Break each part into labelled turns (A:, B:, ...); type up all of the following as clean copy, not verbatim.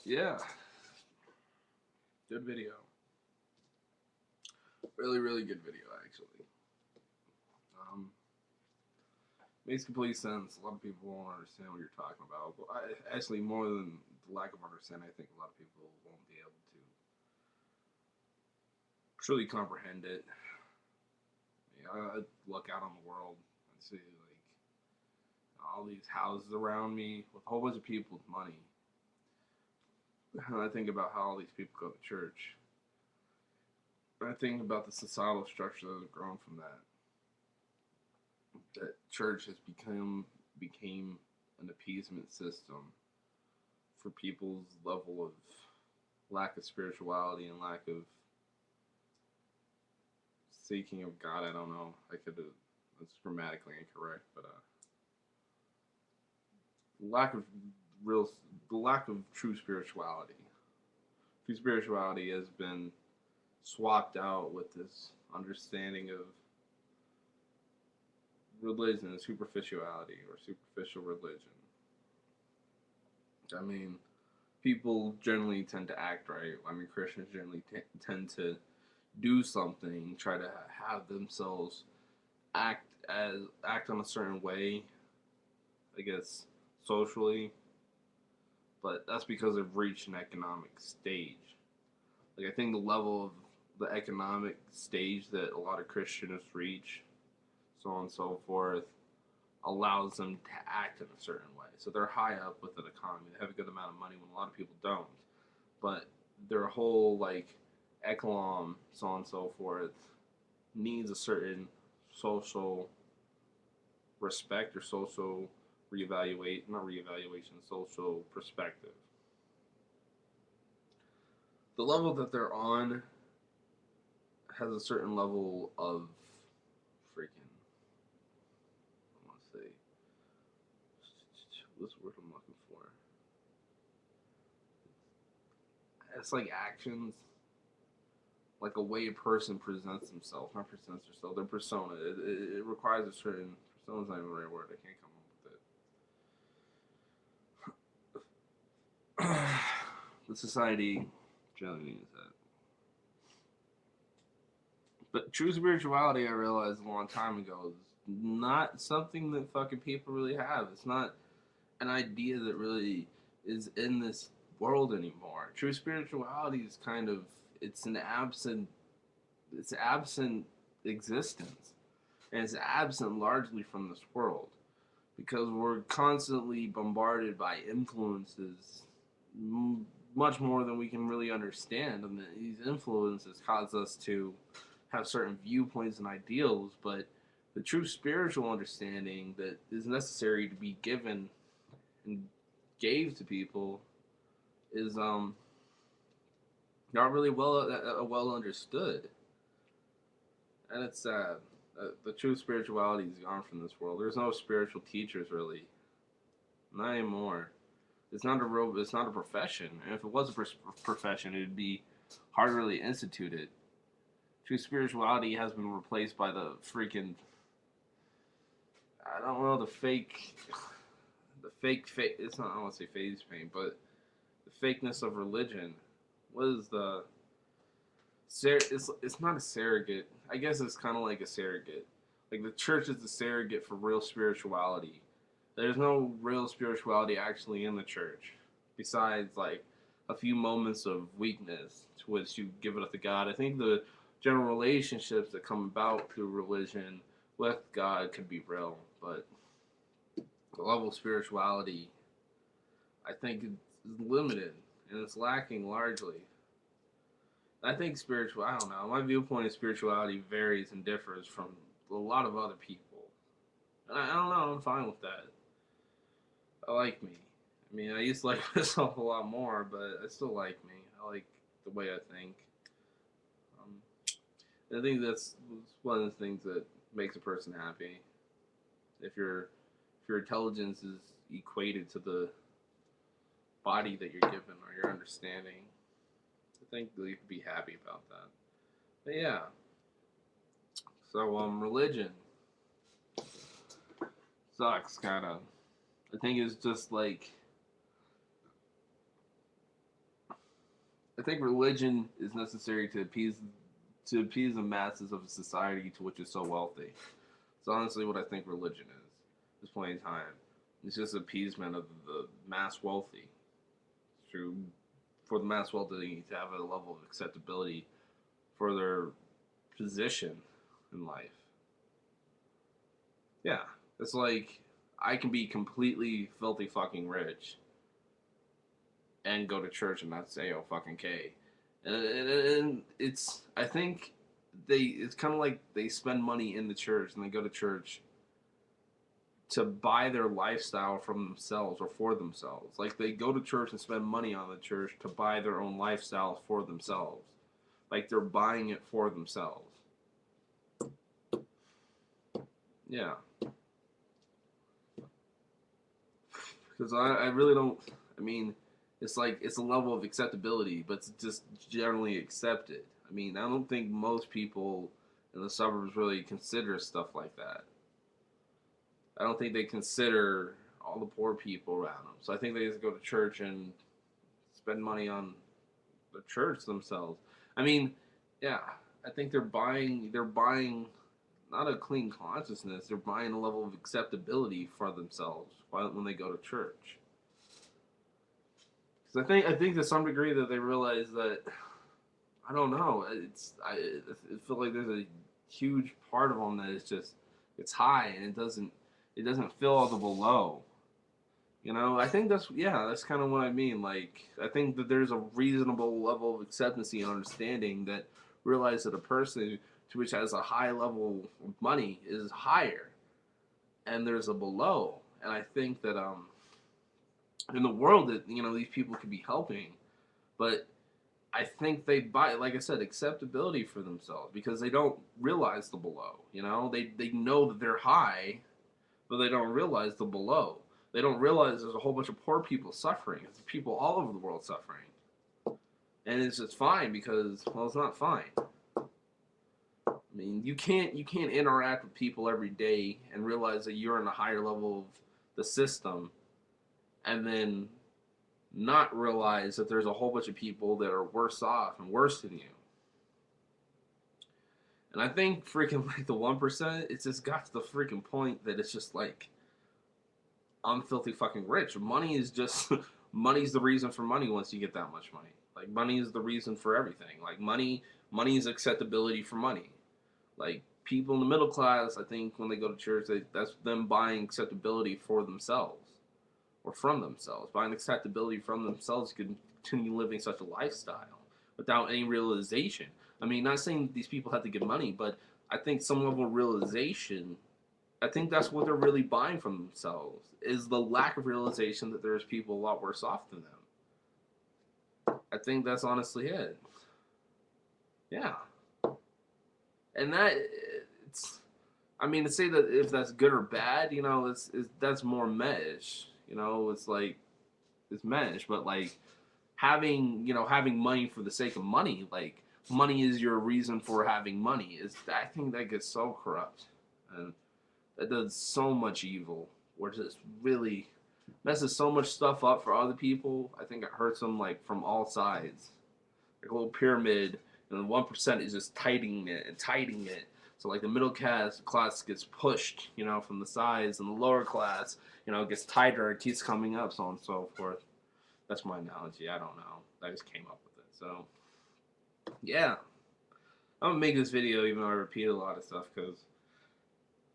A: Yeah, good video. Really, really good video, actually. Um, Makes complete sense. A lot of people won't understand what you're talking about. But actually, more than the lack of understanding, I think a lot of people won't be able to truly comprehend it. I look out on the world and see like all these houses around me with a whole bunch of people with money, and I think about how all these people go to church. And I think about the societal structure that has grown from that. That church has became an appeasement system for people's level of lack of spirituality and lack of seeking of God. I don't know. That's grammatically incorrect, but lack of real, the lack of true spirituality. True spirituality has been swapped out with this understanding of religion and superficiality or superficial religion. I mean, people generally tend to act right. I mean, Christians generally tend to do something, try to have themselves act on a certain way, I guess, socially, but that's because they've reached an economic stage. Like I think the level of the economic stage that a lot of Christians reach, so on and so forth, allows them to act in a certain way. So they're high up with an economy. They have a good amount of money when a lot of people don't. But their whole like echelon, so on and so forth, needs a certain social respect or social social perspective. The level that they're on has a certain level of freaking, I want to say, what's the word I'm looking for? It's like actions, like a way a person presents themselves, not presents themselves, their persona. It requires a certain, persona's not even the right word, I can't come up with it. The society generally needs that. But true spirituality, I realized a long time ago, is not something that fucking people really have. It's not an idea that really is in this world anymore. True spirituality is kind of, it's an absent, it's absent existence, and it's absent largely from this world because we're constantly bombarded by influences much more than we can really understand, and these influences cause us to have certain viewpoints and ideals, but the true spiritual understanding that is necessary to be given and gave to people is not really well understood, and it's sad. The true spirituality is gone from this world. There's no spiritual teachers really, not anymore. It's not a profession, and if it was a profession, it'd be hard to really institute it. True spirituality has been replaced by the freaking, I don't know, it's not, I don't want to say phase paint, but the fakeness of religion. What is the it's not a surrogate. I guess it's kind of like a surrogate. Like the church is the surrogate for real spirituality. There's no real spirituality actually in the church, besides like a few moments of weakness to which you give it up to God. I think the general relationships that come about through religion with God could be real, but the level of spirituality, I think, is limited and it's lacking largely. I think I don't know, my viewpoint of spirituality varies and differs from a lot of other people. And I don't know, I'm fine with that. I like me. I mean, I used to like myself a lot more, but I still like me. I like the way I think. And I think that's one of the things that makes a person happy. If your intelligence is equated to the body that you're given or your understanding, I think you could be happy about that. But yeah. So religion sucks, kind of. I think it's just like think religion is necessary to appease the masses of a society to which is so wealthy. It's honestly what I think religion is. At this point in time, it's just appeasement of the mass wealthy. Through for the mass wealthy to have a level of acceptability for their position in life. Yeah, it's like I can be completely filthy fucking rich and go to church and not say, "Oh fucking K," and it's I think it's kind of like they spend money in the church and they go to church to buy their lifestyle from themselves or for themselves. Like they go to church and spend money on the church to buy their own lifestyle for themselves. Like they're buying it for themselves. Yeah. Because I really don't, I mean, it's like, it's a level of acceptability, but it's just generally accepted. I mean, I don't think most people in the suburbs really consider stuff like that. I don't think they consider all the poor people around them. So I think they just go to church and spend money on the church themselves. I mean, yeah, I think they're buying not a clean consciousness. They're buying a level of acceptability for themselves when they go to church. Because I think to some degree that they realize that I don't know. I feel like there's a huge part of them that is just it's high and it doesn't feel all the below. You know, I think that's kind of what I mean. Like, I think that there's a reasonable level of acceptance and understanding that realize that a person to which has a high level of money is higher, and there's a below. And I think that in the world that these people could be helping, but I think they buy, like I said, acceptability for themselves because they don't realize the below. They know that they're high, but they don't realize the below. They don't realize there's a whole bunch of poor people suffering. There's people all over the world suffering. And it's just fine because, well, it's not fine. I mean, you can't interact with people every day and realize that you're in a higher level of the system and then not realize that there's a whole bunch of people that are worse off and worse than you. And I think freaking like the 1%, it's just got to the freaking point that it's just like, I'm filthy fucking rich. Money is just, money's the reason for money once you get that much money. Like, money is the reason for everything. Like, money is acceptability for money. Like, people in the middle class, I think, when they go to church, that's them buying acceptability for themselves. Or from themselves. Buying acceptability from themselves to continue living such a lifestyle without any realization. I mean, not saying that these people have to get money, but I think some level of realization, I think that's what they're really buying from themselves, is the lack of realization that there's people a lot worse off than them. I think that's honestly it. Yeah. And I mean, to say that if that's good or bad, that's more mesh. It's like, it's mesh, but like, having money for the sake of money, like, money is your reason for having money, I think that gets so corrupt. And that does so much evil, or just really messes so much stuff up for other people. I think it hurts them like from all sides, like a little pyramid, and the 1% is just tightening it. So like the middle class gets pushed, from the sides, and the lower class, gets tighter, it keeps coming up, so on and so forth. That's my analogy. I don't know. I just came up with it. So yeah, I'm gonna make this video even though I repeat a lot of stuff because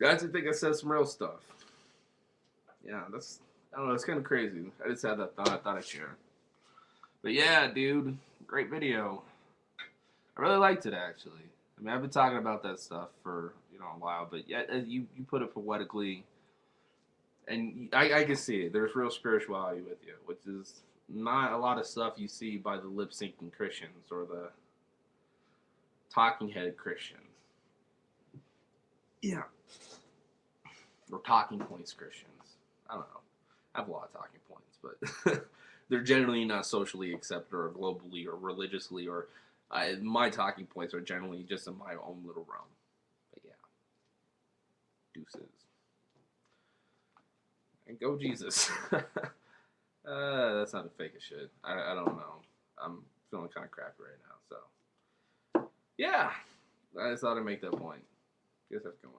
A: I actually think I said some real stuff. Yeah, I don't know, it's kind of crazy. I just had that thought I thought I'd share. But yeah, dude, great video. I really liked it, actually. I mean, I've been talking about that stuff for, a while, but yeah, you put it poetically, and I can see it. There's real spirituality with you, which is not a lot of stuff you see by the lip-syncing Christians or the talking head Christians. Yeah. Or talking points Christians. I don't know. I have a lot of talking points, but they're generally not socially accepted or globally or religiously, or my talking points are generally just in my own little realm. But yeah. Deuces. And go Jesus. That sounded fake as shit. I don't know. I'm feeling kind of crappy right now. So, yeah. I just thought I'd make that point. Guess that's going.